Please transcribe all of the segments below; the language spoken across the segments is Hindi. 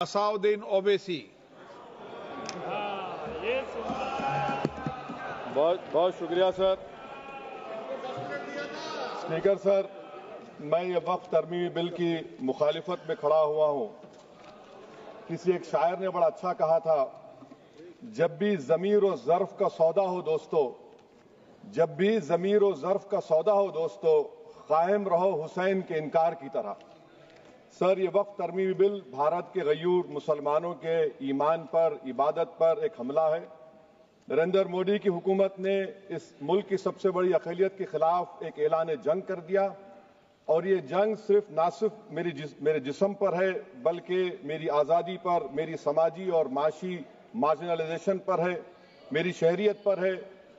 असाउद्दीन ओवैसी। बहुत बहुत शुक्रिया सर। स्पीकर सर, मैं ये वक्फ तरमीमी बिल की मुखालिफत में खड़ा हुआ हूं। किसी एक शायर ने बड़ा अच्छा कहा था, जब भी ज़मीर और ज़र्फ का सौदा हो दोस्तों, जब भी ज़मीर और ज़र्फ का सौदा हो दोस्तों, कायम रहो हुसैन के इनकार की तरह। सर, ये वक्फ तरमीमी बिल भारत के गयूर मुसलमानों के ईमान पर, इबादत पर एक हमला है। नरेंद्र मोदी की हुकूमत ने इस मुल्क की सबसे बड़ी अक़लियत के खिलाफ एक ऐलान जंग कर दिया, और ये जंग ना सिर्फ मेरे जिस्म पर है, बल्कि मेरी आज़ादी पर, मेरी समाजी और माशी मार्जिनलाइजेशन पर है, मेरी शहरियत पर है,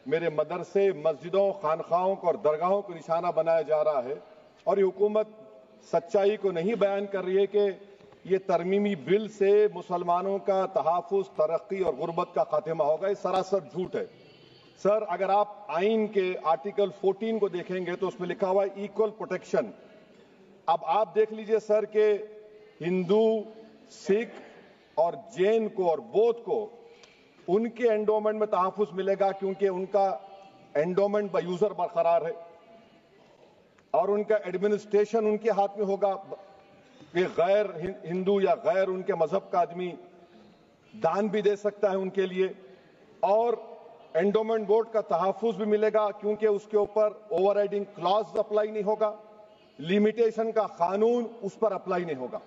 मेरे मदरसे, मस्जिदों, खानखाहों को और दरगाहों को निशाना बनाया जा रहा है। और ये हुकूमत सच्चाई को नहीं बयान कर रही है कि ये तरमीमी बिल से मुसलमानों का तहफ़्फ़ुज़, तरक्की और गुर्बत का खात्मा होगा। ये सरासर झूठ है। सर, अगर आप आइन के आर्टिकल 14 को देखेंगे तो उसमें लिखा हुआ है इक्वल प्रोटेक्शन। अब आप देख लीजिए सर कि हिंदू, सिख और जैन को और बौद्ध को उनके एंडोमेंट में तहफ़्फ़ुज़ मिलेगा, क्योंकि उनका एंडोमेंट बाय यूजर बरकरार है और उनका एडमिनिस्ट्रेशन उनके हाथ में होगा कि गैर हिंदू या गैर उनके मजहब का आदमी दान भी दे सकता है उनके लिए, और एंडोमेंट बोर्ड का तहफ़्फ़ुज़ भी मिलेगा, क्योंकि उसके ऊपर ओवरराइडिंग क्लॉज अप्लाई नहीं होगा, लिमिटेशन का कानून उस पर अप्लाई नहीं होगा।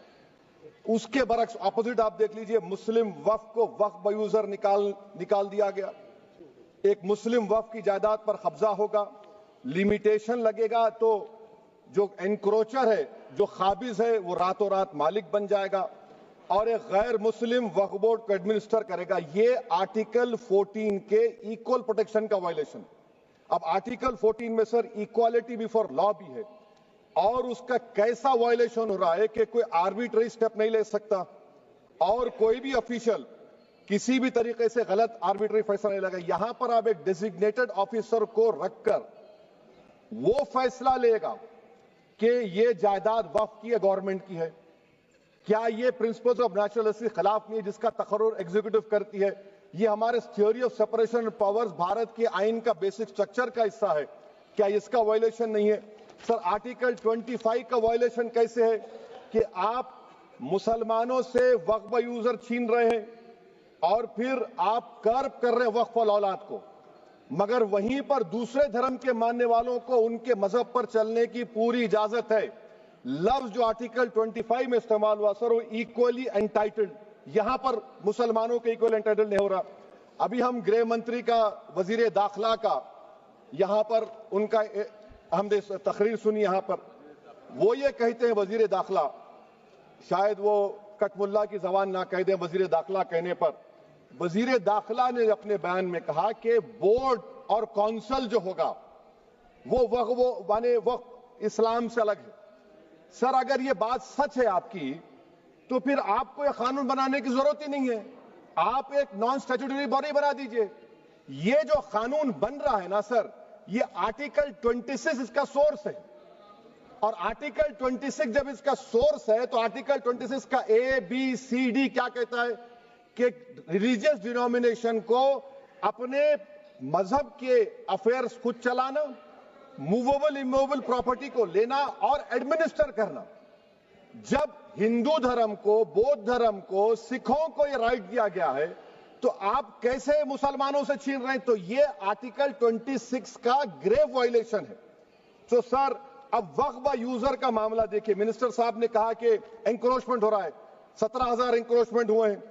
उसके बरक्स ऑपोजिट आप देख लीजिए, मुस्लिम वक्फ को वक्फ बाय यूजर निकाल दिया गया। एक मुस्लिम वक्फ की जायदाद पर कब्जा होगा, लिमिटेशन लगेगा तो जो एनक्रोचर है, जो खाबिज है, वो रातों रात मालिक बन जाएगा और एक गैर मुस्लिम वक्फ बोर्ड को एडमिनिस्टर करेगा। ये आर्टिकल 14 के इक्वल प्रोटेक्शन का वायलेशन। अब आर्टिकल 14 में सर इक्वालिटी बिफोर लॉ भी है, और उसका कैसा वायलेशन हो रहा है कि कोई आर्बिट्ररी स्टेप नहीं ले सकता और कोई भी ऑफिशियल किसी भी तरीके से गलत आर्बिट्ररी फैसला नहीं लगा। यहां पर आप एक डेजिग्नेटेड ऑफिसर को रखकर वो फैसला लेगा कि ये जायदाद वक्फ की है, गवर्नमेंट की है। क्या ये प्रिंसिपल्स ऑफ नेचुरल के खिलाफ नहीं है, जिसका तकर्रुर एग्जीक्यूटिव करती है? ये हमारे theory of separation of powers, Bharat के आइन का बेसिक स्ट्रक्चर का हिस्सा है। क्या इसका वायलेशन नहीं है? सर, आर्टिकल 25 का वायलेशन कैसे है कि आप मुसलमानों से वक्फ बाय यूजर छीन रहे हैं और फिर आप कर्ब कर रहे हैं वक्फ वाल औलाद को, मगर वहीं पर दूसरे धर्म के मानने वालों को उनके मजहब पर चलने की पूरी इजाजत है। लफ्ज जो आर्टिकल 25 में इस्तेमाल हुआ सर, वो इक्वली एंटाइटल्ड, यहां पर मुसलमानों के इक्वल एंटाइटल्ड नहीं हो रहा। अभी हम गृह मंत्री का, वजीर दाखिला का यहां पर उनका हमने तकरीर सुनी, यहां पर वो ये कहते हैं, वजीर दाखिला, शायद वो कटमुल्ला की जबान ना कह दें, वजीर दाखिला कहने पर वजीर दाखिला ने अपने बयान में कहा कि बोर्ड और काउंसिल जो होगा वो माने वक्फ इस्लाम से अलग है। सर, अगर ये बात सच है आपकी, तो फिर आपको एक कानून बनाने की जरूरत ही नहीं है। आप एक नॉन स्टैट्यूटरी बॉडी बना दीजिए। ये जो कानून बन रहा है ना सर, ये आर्टिकल 26 इसका सोर्स है, और आर्टिकल 26 जब इसका सोर्स है तो आर्टिकल 26 का ABCD क्या कहता है कि रिलीजियस डिनोमिनेशन को अपने मजहब के अफेयर्स खुद चलाना, मूवेबल इमूवेबल प्रॉपर्टी को लेना और एडमिनिस्टर करना। जब हिंदू धर्म को, बौद्ध धर्म को, सिखों को यह राइट दिया गया है, तो आप कैसे मुसलमानों से छीन रहे हैं? तो यह आर्टिकल 26 का ग्रेव वायलेशन है। तो सर, अब वक्फ बाय यूजर का मामला देखिए, मिनिस्टर साहब ने कहा कि एंक्रोचमेंट हो रहा है, 17,000 एंक्रोचमेंट हुए हैं।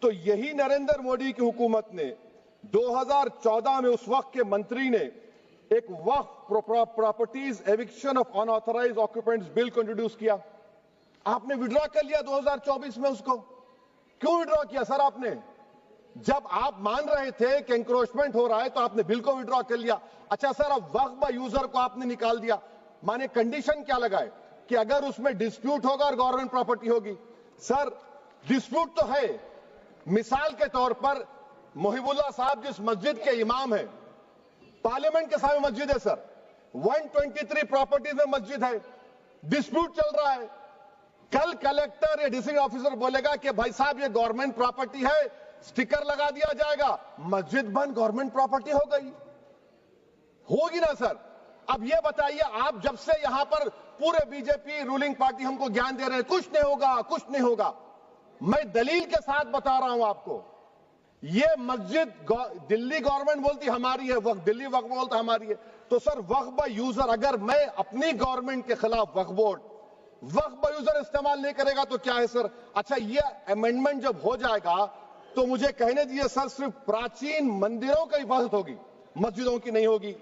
तो यही नरेंद्र मोदी की हुकूमत ने 2014 में उस वक्त के मंत्री ने एक Waqf properties eviction of unauthorised occupants bill को इंट्रोड्यूस किया। आपने विड्रॉ कर लिया 2024 में उसको। क्यों विड्रॉ किया सर आपने? जब आप मान रहे थे कि एंक्रोचमेंट हो रहा है तो आपने बिल को विड्रॉ कर लिया। अच्छा सर, अब वक्फ बाय यूजर को आपने निकाल दिया, माने कंडीशन क्या लगाए कि अगर उसमें डिस्प्यूट होगा और गवर्नमेंट प्रॉपर्टी होगी। सर, डिस्प्यूट तो है। मिसाल के तौर पर मोहिबुल्लाह साहब जिस मस्जिद के इमाम है, पार्लियामेंट के सामने मस्जिद है सर, 123 प्रॉपर्टीज में मस्जिद है, डिस्प्यूट चल रहा है। कल कलेक्टर या डिस्ट्रिक्ट ऑफिसर बोलेगा कि भाई साहब ये गवर्नमेंट प्रॉपर्टी है, स्टिकर लगा दिया जाएगा, मस्जिद बंद गवर्नमेंट प्रॉपर्टी हो गई, होगी ना सर। अब ये बताइए, आप जब से यहां पर पूरे बीजेपी रूलिंग पार्टी हमको ज्ञान दे रहे हैं कुछ नहीं होगा, कुछ नहीं होगा, मैं दलील के साथ बता रहा हूं आपको। ये मस्जिद दिल्ली गवर्नमेंट बोलती हमारी है, वक्फ दिल्ली वक्फ बोलता हमारी है, तो सर वक्फ बाय यूजर, अगर मैं अपनी गवर्नमेंट के खिलाफ वक्फ बोर्ड वक्फ बाय यूजर इस्तेमाल नहीं करेगा तो क्या है सर। अच्छा, ये अमेंडमेंट जब हो जाएगा तो मुझे कहने दीजिए सर, सिर्फ प्राचीन मंदिरों की इबादत होगी, मस्जिदों की नहीं होगी।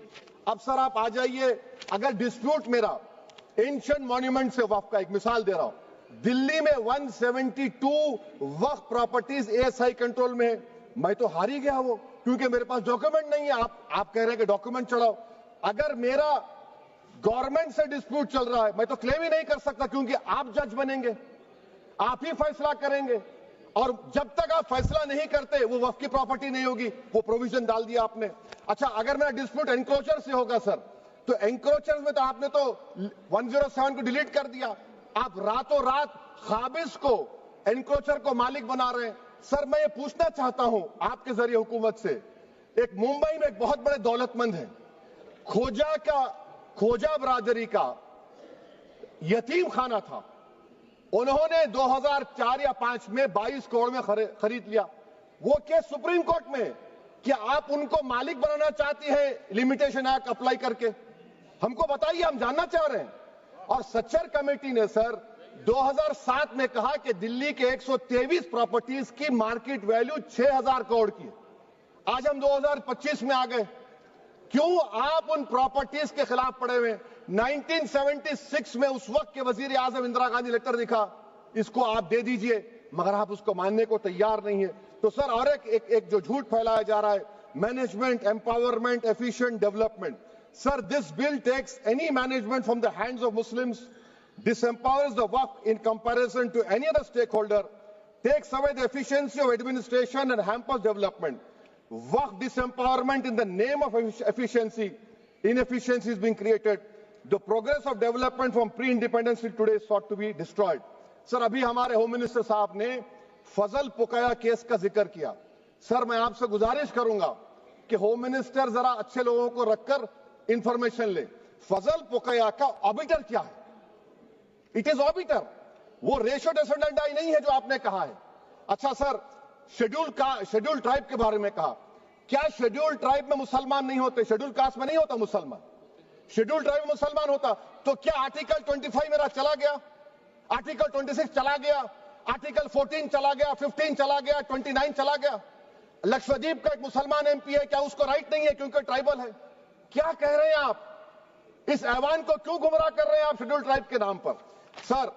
अब सर आप आ जाइए, अगर डिस्प्यूट मेरा एंशिएंट मॉन्यूमेंट से वक्फ का, एक मिसाल दे रहा हूं, दिल्ली में 172 वक्फ प्रॉपर्टीज एएसआई कंट्रोल में है, मैं तो हार ही गया वो, क्योंकि मेरे पास डॉक्यूमेंट नहीं है। आप कह रहे हैं कि डॉक्यूमेंट चढ़ाओ, अगर मेरा गवर्नमेंट से डिस्प्यूट चल रहा है मैं तो क्लेम ही नहीं कर सकता, क्योंकि आप जज बनेंगे, आप ही फैसला करेंगे, और जब तक आप फैसला नहीं करते वो वक्फ की प्रॉपर्टी नहीं होगी, वो प्रोविजन डाल दिया आपने। अच्छा, अगर मेरा डिस्प्यूट एनक्रोचर से होगा सर, तो एनक्रोचर में तो आपने तो 107 को डिलीट कर दिया, आप रातों रात खाबिज को, एनक्रोचर को मालिक बना रहे हैं। सर मैं ये पूछना चाहता हूं आपके जरिए हुकूमत से, एक मुंबई में एक बहुत बड़े दौलतमंद है, खोजा बरादरी का यतीम खाना था, उन्होंने 2004 या 5 में 22 करोड़ में खरीद लिया। वो केस सुप्रीम कोर्ट में, क्या आप उनको मालिक बनाना चाहती हैं लिमिटेशन एक्ट अप्लाई करके? हमको बताइए, हम जानना चाह रहे हैं। और सच्चर कमेटी ने सर 2007 में कहा कि दिल्ली के 123 प्रॉपर्टीज की मार्केट वैल्यू 6000 करोड़ की है। आज हम 2025 में आ गए, क्यों आप उन प्रॉपर्टीज के खिलाफ पड़े हुए? 1976 में उस वक्त के वजीर आजम इंदिरा गांधी लेटर दिखा, इसको आप दे दीजिए, मगर आप उसको मानने को तैयार नहीं है। तो सर और एक जो झूठ फैलाया जा रहा है, management empowerment efficient development, sir this bill takes any management from the hands of Muslims, disempowers the waqf in comparison to any other stakeholder, takes away the efficiency of administration and hampers development. Waqf disempowerment in the name of efficiency, inefficiency is being created. The progress of development from pre-independence till today is sought to be destroyed. Sir अभी हमारे होम मिनिस्टर साहब ने फजल पुकाया केस का जिक्र किया। सर मैं आपसे गुजारिश करूंगा कि होम मिनिस्टर जरा अच्छे लोगों को रखकर इंफॉर्मेशन ले। फजल पुकाया का ऑबिटर क्या है? इट इज ऑबिटर, वो रेशियो डिसेंडेंटाई नहीं है जो आपने कहा है। अच्छा सर, शेड्यूल ट्राइब के बारे में कहा, क्या शेड्यूल ट्राइब में मुसलमान नहीं होते? शेड्यूल कास्ट में नहीं होता मुसलमान, शेड्यूल ट्राइब में मुसलमान होता तो क्या आर्टिकल 25 मेरा चला गया, आर्टिकल 26 चला गया, आर्टिकल 14 चला गया, 15 चला गया, 29 चला गया? लक्षद्वीप का एक मुसलमान एमपी है, क्या उसको राइट नहीं है क्योंकि ट्राइबल है? क्या कह रहे हैं आप? इस ऐवान को क्यों गुमराह कर रहे हैं आप शेड्यूल ट्राइब के नाम पर? सर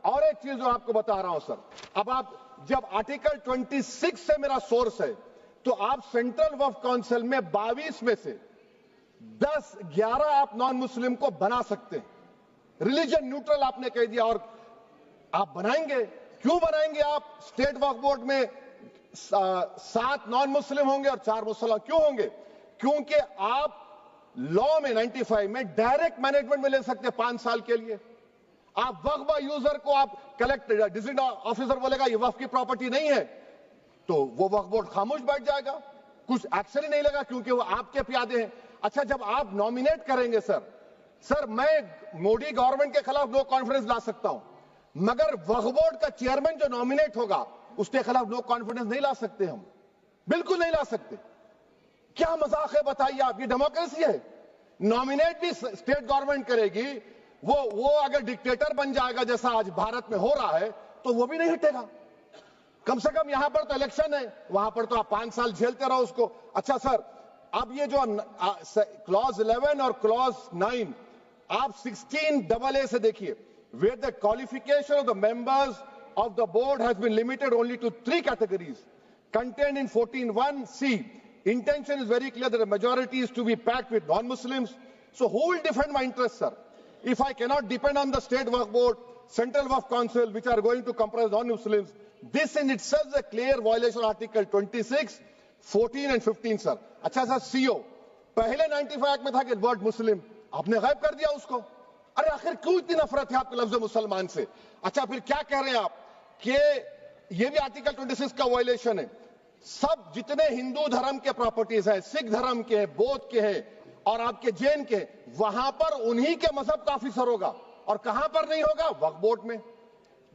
और एक चीज जो आपको बता रहा हूं सर, अब आप जब आर्टिकल 26 से मेरा सोर्स है, तो आप सेंट्रल वक्फ काउंसिल में 22 में से 10-11 आप नॉन मुस्लिम को बना सकते हैं, रिलीजन न्यूट्रल आपने कह दिया, और आप बनाएंगे। क्यों बनाएंगे आप? स्टेट वक्फ बोर्ड में 7 नॉन मुस्लिम होंगे और 4 मुसलमान। क्यों होंगे? क्योंकि आप लॉ में 95 में डायरेक्ट मैनेजमेंट में ले सकते हैं 5 साल के लिए। आप वक्फ बाय यूजर को आप कलेक्टर डिस्ट्रिक्ट ऑफिसर बोलेगा ये वक्फ की प्रॉपर्टी नहीं है, तो वो वक्फ बोर्ड खामोश बैठ जाएगा, कुछ एक्शन ही नहीं लेगा, क्योंकि वो आपके प्यादे हैं। अच्छा, जब आप नॉमिनेट करेंगे सर मैं मोदी गवर्नमेंट के खिलाफ नो कॉन्फिडेंस ला सकता हूं, मगर वक्फ बोर्ड का चेयरमैन जो नॉमिनेट होगा उसके खिलाफ नो कॉन्फिडेंस नहीं ला सकते, हम बिल्कुल नहीं ला सकते। क्या मजाक है बताइए आप? ये डेमोक्रेसी है? नॉमिनेट भी स्टेट गवर्नमेंट करेगी, वो अगर डिक्टेटर बन जाएगा जैसा आज भारत में हो रहा है तो वो भी नहीं हटेगा। कम से कम यहां पर तो इलेक्शन है, वहां पर तो आप 5 साल झेलते रहो उसको। अच्छा सर, अब ये जो क्लॉज 11 और क्लॉज 9 आप 16AA से देखिए, where the qualification of the members of the board has been limited only to 3 categories contained in 14(1)(c). Intention is very clear that the majority is to be packed with non-Muslims. So who will defend my interests, sir? If I cannot depend on the state waqf board, central waqf council, which are going to comprise non-Muslims, this in itself is a clear violation of Article 26, 14 and 15, sir. अच्छा सर, CO पहले 95 एक्ट में था कि वर्ड मुस्लिम, आपने गायब कर दिया उसको। अरे आखिर क्यों इतनी नफरत है आपके लफ्ज मुसलमान से? अच्छा फिर क्या कह रहे हैं आप कि ये भी आर्टिकल 26 का वायलेशन है। सब जितने हिंदू धर्म के प्रॉपर्टीज है, सिख धर्म के, बौद्ध के हैं और आपके जैन के, वहां पर उन्हीं के मजहब का ऑफिसर होगा। और कहां पर नहीं होगा? वक्फ बोर्ड में।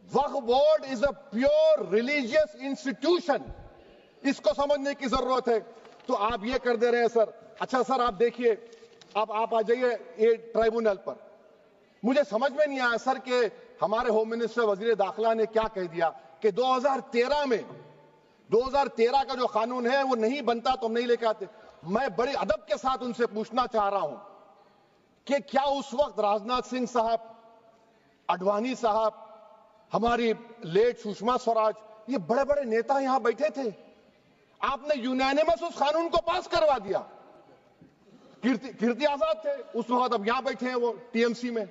Waqf board is a pure religious institution, इसको समझने की जरूरत है। तो आप ये कर दे रहे हैं सर। अच्छा सर आप देखिए, अब आप आ जाइए ये ट्राइब्यूनल पर। मुझे समझ में नहीं आया सर कि हमारे होम मिनिस्टर वजीर दाखिला ने क्या कह दिया कि 2013 का जो कानून है वो नहीं बनता तो हम नहीं लेके आते। मैं बड़े अदब के साथ उनसे पूछना चाह रहा हूं कि क्या उस वक्त राजनाथ सिंह साहब, अडवाणी साहब, हमारी लेट सुषमा स्वराज, ये बड़े बड़े नेता यहां बैठे थे? आपने यूनानिमस उस कानून को पास करवा दिया। कीर्ति आजाद थे उस वक्त, अब यहां बैठे हैं वो टीएमसी में।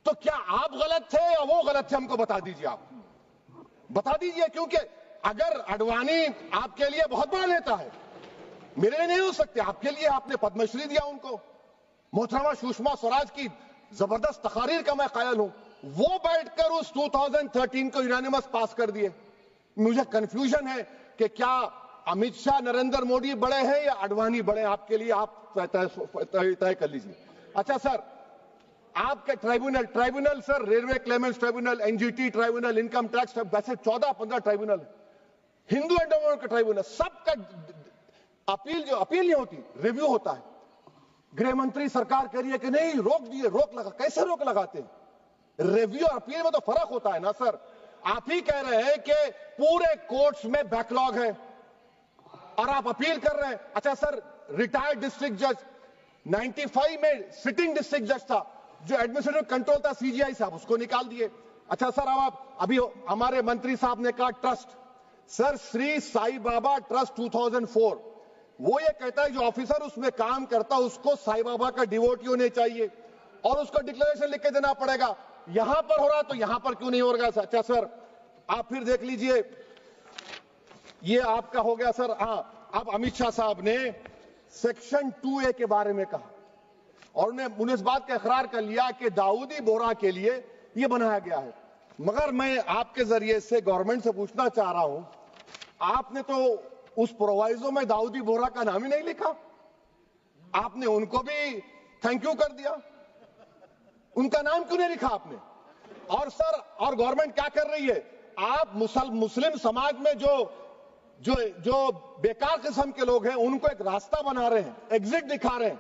तो क्या आप गलत थे या वो गलत थे? हमको बता दीजिए, आप बता दीजिए। क्योंकि अगर अडवाणी आपके लिए बहुत बड़ा नेता है, मेरे लिए नहीं हो सकते, आपके लिए आपने पद्मश्री दिया उनको। मोहतरमा सुषमा स्वराज की जबरदस्त तकारीर का मैं कायल हूं। वो बैठकर उस 2013 को यूनानिमस पास कर दिए। मुझे कंफ्यूजन है कि क्या अमित शाह, नरेंद्र मोदी बड़े हैं या अडवाणी बड़े हैं? आपके लिए आप तय कर लीजिए। अच्छा सर, आपके tribunal sir, railway Clements tribunal, NGT tribunal, income tax, वैसे 14-15 ट्राइब्यूनल, हिंदू एंडोमेंट का ट्राइब्यूनल, सबका अपील नहीं होती, रिव्यू होता है। गृह मंत्री सरकार कह रही है कि नहीं, रोक दिए, रोक लगा। कैसे रोक लगाते हैं? रिव्यू और अपील में तो फर्क होता है ना सर। आप ही कह रहे हैं कि पूरे कोर्ट्स में बैकलॉग है और आप अपील कर रहे हैं। अच्छा सर, रिटायर्ड डिस्ट्रिक्ट जज 95 में सिटिंग डिस्ट्रिक्ट जज था, जो एडमिनिस्ट्रेटिव कंट्रोल था सीजीआई साहब, उसको निकाल दिए। अच्छा सर, अब आप अभी हमारे मंत्री साहब ने कहा trust, sir Shri Sai Baba trust 2004, वो ये कहता है जो ऑफिसर उसमें काम करता उसको साई बाबा का डिवोटी होने चाहिए और उसको डिक्लेरेशन लिख के देना पड़ेगा। यहां पर हो रहा तो यहां पर क्यों नहीं हो रहा? अच्छा सर, आप फिर देख लीजिए, ये आपका हो गया सर। हां, अब अमित शाह साहब ने सेक्शन 2A के बारे में कहा और उन्हें इस बात का इकरार कर लिया कि दाऊदी बोहरा के लिए यह बनाया गया है। मगर मैं आपके जरिए से गवर्नमेंट से पूछना चाह रहा हूं, आपने तो उस प्रोवाइजो में दाऊदी बोहरा का नाम ही नहीं लिखा। आपने उनको भी थैंक यू कर दिया, उनका नाम क्यों नहीं लिखा आपने? और सर, और गवर्नमेंट क्या कर रही है? आप मुस्लिम समाज में जो बेकार किस्म के लोग हैं उनको एक रास्ता बना रहे हैं, एग्जिट दिखा रहे हैं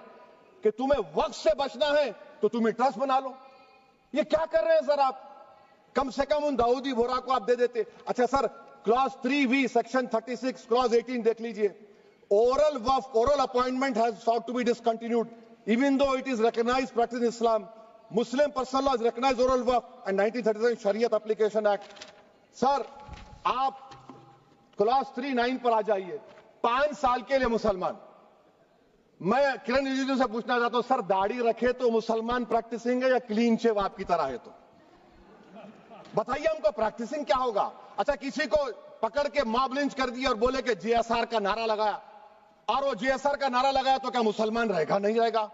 कि तुम्हें वक्त से बचना है तो तुम्हें ट्रस्ट बना लो। ये क्या कर रहे हैं सर आप? कम से कम उन दाऊदी बोहरा को आप दे देते। अच्छा sir, clause 3V section 36 clause 18 देख लीजिए। Oral Waqf, oral appointment has sought to be discontinued even though it is recognized practice in Islam. Muslim personal laws recognize oral waqf and 1937 Shariat Application Act. Sir आप क्लॉज 39 पर आ जाइए। 5 साल के लिए मुसलमान। मैं किरण रिजिजू से पूछना चाहता हूं, सर दाढ़ी रखे तो मुसलमान प्रैक्टिसिंग है या क्लीन शेव आपकी तरह है? तो बताइए हमको, प्रैक्टिसिंग क्या होगा? अच्छा, किसी को पकड़ के मॉब लिंच कर दिया और बोले कि JSR का नारा लगाया, और वो JSR का नारा लगाया तो क्या मुसलमान रहेगा? नहीं रहेगा।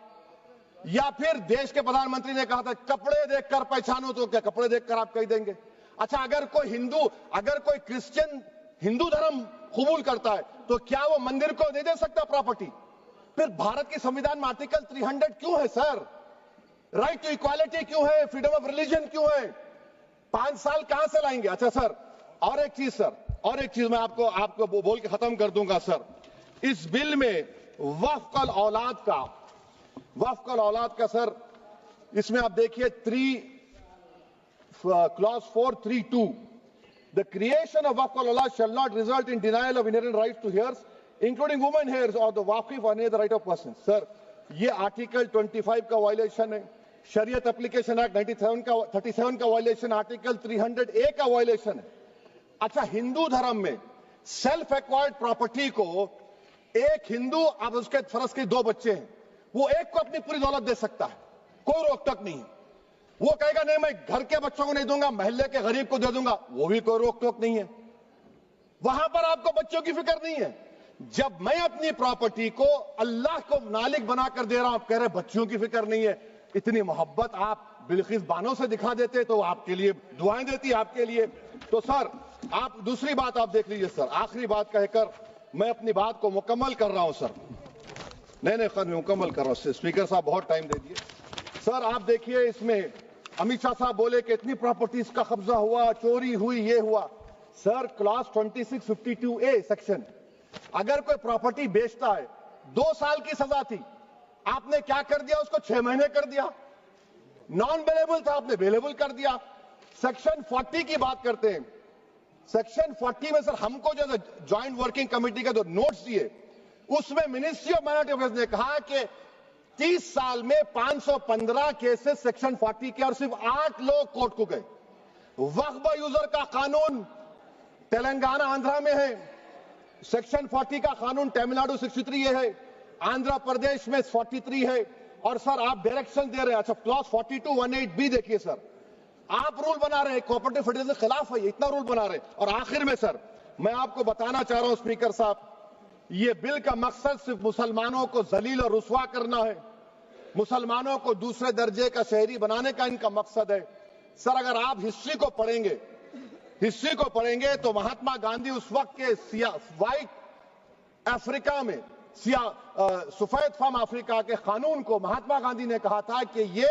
या फिर देश के प्रधानमंत्री ने कहा था कपड़े देखकर पहचानो, तो क्या कपड़े देखकर आप कह देंगे? अच्छा, अगर कोई क्रिश्चियन हिंदू धर्म कबूल करता है तो क्या वो मंदिर को दे सकता प्रॉपर्टी? फिर भारत के संविधान में आर्टिकल 300 क्यों है सर? राइट टू इक्वालिटी क्यों है? फ्रीडम ऑफ रिलीजन क्यों है? 5 साल कहां से लाएंगे? अच्छा सर, और एक चीज सर, और एक चीज मैं आपको बोल के खत्म कर दूंगा सर। इस बिल में वक्फ औलाद का सर, इसमें आप देखिए clause 432, the creation of waqf al-awlad shall not result in denial of inherent rights to heirs, including women heirs or the waqif or any other right of person. Sir, ये आर्टिकल 25 का वायलेशन है, शरीयत एप्लीकेशन एक्ट 37 का वायलेशन, आर्टिकल 300A का वायलेशन है। अच्छा, हिंदू धर्म में सेल्फ एक्वायर्ड प्रॉपर्टी को एक हिंदू, अब उसके फर्ज के 2 बच्चे हैं, वो एक को अपनी पूरी दौलत दे सकता है, कोई रोक टोक नहीं है। वो कहेगा नहीं मैं घर के बच्चों को नहीं दूंगा, मोहल्ले के गरीब को दे दूंगा, वो भी कोई रोक टोक नहीं है। वहां पर आपको बच्चों की फिक्र नहीं है। जब मैं अपनी प्रॉपर्टी को अल्लाह को मालिक बनाकर दे रहा हूं, आप कह रहे बच्चों की फिक्र नहीं है। इतनी मोहब्बत आप बिल्किस बानो से दिखा देते तो आपके लिए दुआएं देती आपके लिए। तो सर आप दूसरी बात आप देख लीजिए सर, आखिरी बात कहकर मैं अपनी बात को मुकम्मल कर रहा हूं सर। नहीं खैर मैं मुकम्मल कर रहा हूं, स्पीकर साहब बहुत टाइम दे दिए। सर आप देखिए इसमें अमित शाह साहब बोले कि इतनी प्रॉपर्टीज का कब्जा हुआ, चोरी हुई, ये हुआ। सर क्लॉज 2652A सेक्शन, अगर कोई प्रॉपर्टी बेचता है 2 साल की सजा थी, आपने क्या कर दिया उसको 6 महीने कर दिया। नॉन बेलेबल था, आपने बेलेबल कर दिया। सेक्शन 40 की बात करते हैं, सेक्शन 40 में सर हमको जो ज्वाइंट वर्किंग कमेटी का जो नोट्स दिए उसमें मिनिस्ट्री ऑफ माइनॉरिटी अफेयर्स ने कहा कि 30 साल में 515 केसेस सेक्शन 40 के और सिर्फ 8 लोग कोर्ट को गए। वक्फ यूजर का कानून तेलंगाना आंध्रा में है, सेक्शन 40 का कानून तमिलनाडु 63 है, आंध्र प्रदेश में 43 है। और सर आप डायरेक्शन दे रहे हैं, अच्छा क्लॉज 4218B देखिए सर, आप रूल बना रहे हैं, कोऑपरेटिव फेडरलिज्म के खिलाफ है, इतना रूल बना रहे हैं। और आखिर में सर मैं आपको बताना चाह रहा हूं स्पीकर साहब, ये बिल का मकसद सिर्फ मुसलमानों को जलील और रुस्वा करना है, मुसलमानों को दूसरे दर्जे का शहरी बनाने का इनका मकसद है। सर अगर आप हिस्ट्री को पढ़ेंगे तो महात्मा गांधी उस वक्त के व्हाइट अफ्रीका में सफेद फार्म अफ्रीका के कानून को महात्मा गांधी ने कहा था कि ये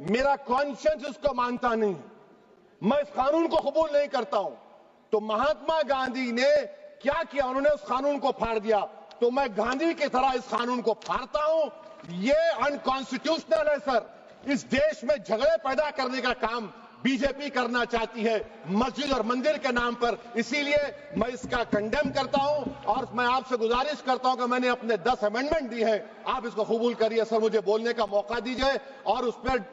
मेरा कॉन्शियंस इसको मानता नहीं है, मैं इस कानून को कबूल नहीं करता हूं। तो महात्मा गांधी ने क्या किया, उन्होंने उस कानून को फाड़ दिया। तो मैं गांधी की तरह इस कानून को फाड़ता हूं, ये अनकॉन्स्टिट्यूशनल है सर। इस देश में झगड़े पैदा करने का काम बीजेपी करना चाहती है मस्जिद और मंदिर के नाम पर, इसीलिए मैं इसका कंडेम करता हूं। और मैं आपसे गुजारिश करता हूं कि मैंने अपने 10 अमेंडमेंट दी है, आप इसको कबूल करिए सर, मुझे बोलने का मौका दीजिए और उस पर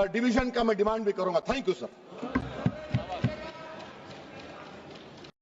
डिवीजन का मैं डिमांड भी करूंगा। Thank you sir.